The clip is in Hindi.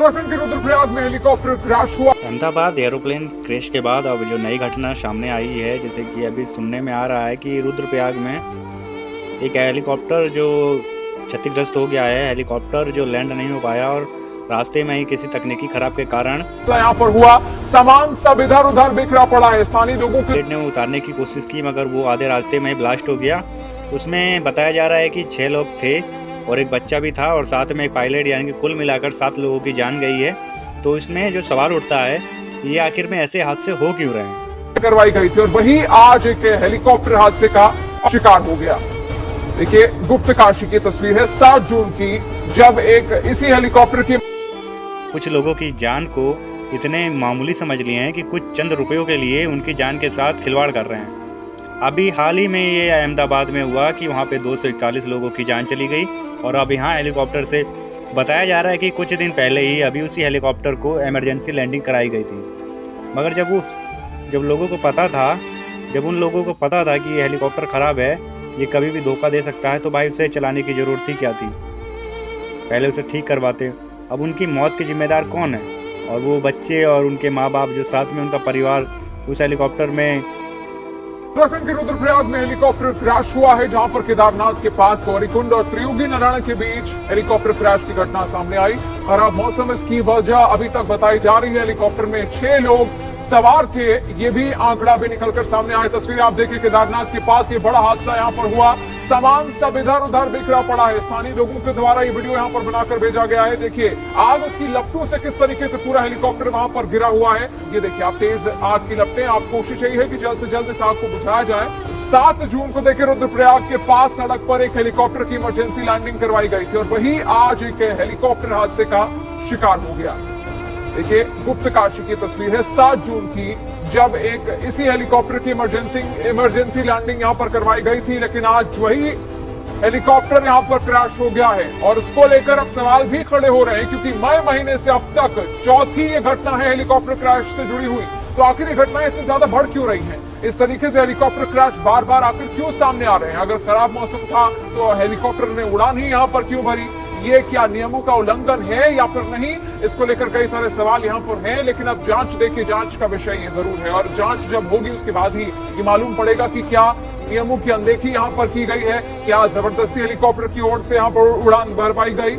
उत्तराखंड के रुद्रप्रयाग में हेलीकॉप्टर क्रैश हुआ। अहमदाबाद एरोप्लेन क्रैश के बाद अब जो नई घटना सामने आई है, जैसे कि अभी सुनने में आ रहा है कि रुद्रप्रयाग में एक हेलीकॉप्टर जो क्षतिग्रस्त हो गया है। हेलीकॉप्टर जो लैंड नहीं हो पाया और रास्ते में ही किसी तकनीकी खराब के कारण यहाँ पर हुआ, सामान सब इधर उधर बिखरा पड़ा है। स्थानीय लोगों के ने उतारने की कोशिश की, मगर वो आधे रास्ते में ही ब्लास्ट हो गया। उसमें बताया जा रहा है कि 6 लोग थे और एक बच्चा भी था और साथ में एक पायलट, यानी कि कुल मिलाकर 7 लोगों की जान गई है। तो इसमें जो सवाल उठता है, ये आखिर में ऐसे हादसे हो क्यों रहे हैं। करवाई गई थी और वही आज एक हेलीकॉप्टर हादसे का शिकार हो गया। देखिए, गुप्त काशी की तस्वीर है 7 जून की, जब एक इसी हेलीकॉप्टर की कुछ लोगों की जान को इतने मामूली समझ लिए हैं कि कुछ चंद रुपयों के लिए उनकी जान के साथ खिलवाड़ कर रहे हैं। अभी हाल ही में ये अहमदाबाद में हुआ कि वहाँ पे 241 लोगों की जान चली गई और अब यहाँ हेलीकॉप्टर से बताया जा रहा है कि कुछ दिन पहले ही अभी उसी हेलीकॉप्टर को इमरजेंसी लैंडिंग कराई गई थी। मगर जब लोगों को पता था, जब उन लोगों को पता था कि ये हेलीकॉप्टर ख़राब है, ये कभी भी धोखा दे सकता है, तो भाई उसे चलाने की ज़रूरत ही क्या थी। पहले उसे ठीक करवाते। अब उनकी मौत के जिम्मेदार कौन है? और वो बच्चे और उनके माँ बाप, जो साथ में उनका परिवार उस हेलीकॉप्टर में। उत्तराखंड के रुद्रप्रयाग में हेलीकॉप्टर क्रैश हुआ है, जहां पर केदारनाथ के पास गौरीकुंड और त्रियुगी नारायण के बीच हेलीकॉप्टर क्रैश की घटना सामने आई। खराब मौसम इसकी वजह अभी तक बताई जा रही है। हेलीकॉप्टर में 6 लोग सवार थे, ये भी आंकड़ा भी निकलकर सामने आया। तस्वीरें आप देखिए, केदारनाथ के पास ये बड़ा हादसा यहाँ पर हुआ। सामान सब इधर उधर बिखरा पड़ा है। स्थानीय लोगों के द्वारा ये वीडियो यहाँ पर बनाकर भेजा गया है। देखिए, आग की लपटों से किस तरीके से पूरा हेलीकॉप्टर वहां पर गिरा हुआ है। ये देखिए आप, तेज आग की लपटें। आप कोशिश यही है कि जल्द से जल्द इस आग को बुझाया जाए। 7 जून को देखिए, रुद्रप्रयाग के पास सड़क पर एक हेलीकॉप्टर की इमरजेंसी लैंडिंग करवाई गई थी और वही आज एक हेलीकॉप्टर हादसे का शिकार हो गया। देखिए, गुप्त काशी की तस्वीर है 7 जून की, जब एक इसी हेलीकॉप्टर की इमरजेंसी लैंडिंग यहां पर करवाई गई थी। लेकिन आज वही हेलीकॉप्टर यहां पर क्रैश हो गया है और इसको लेकर अब सवाल भी खड़े हो रहे हैं, क्योंकि मई महीने से अब तक 4थी ये घटना है हेलीकॉप्टर क्रैश से जुड़ी हुई। तो आखिर ये घटनाएं इतनी ज्यादा बढ़ क्यों रही हैं? इस तरीके से हेलीकॉप्टर क्रैश बार बार आखिर क्यों सामने आ रहे हैं? अगर खराब मौसम था तो हेलीकॉप्टर ने उड़ान ही यहाँ पर क्यों भरी? ये क्या नियमों का उल्लंघन है या फिर नहीं? इसको लेकर कई सारे सवाल यहाँ पर हैं। लेकिन अब जांच, देखिए, जांच का विषय ये जरूर है और जांच जब होगी उसके बाद ही ये मालूम पड़ेगा कि क्या नियमों की अनदेखी यहाँ पर की गई है, क्या जबरदस्ती हेलीकॉप्टर की ओर से यहाँ पर उड़ान भरवाई गई।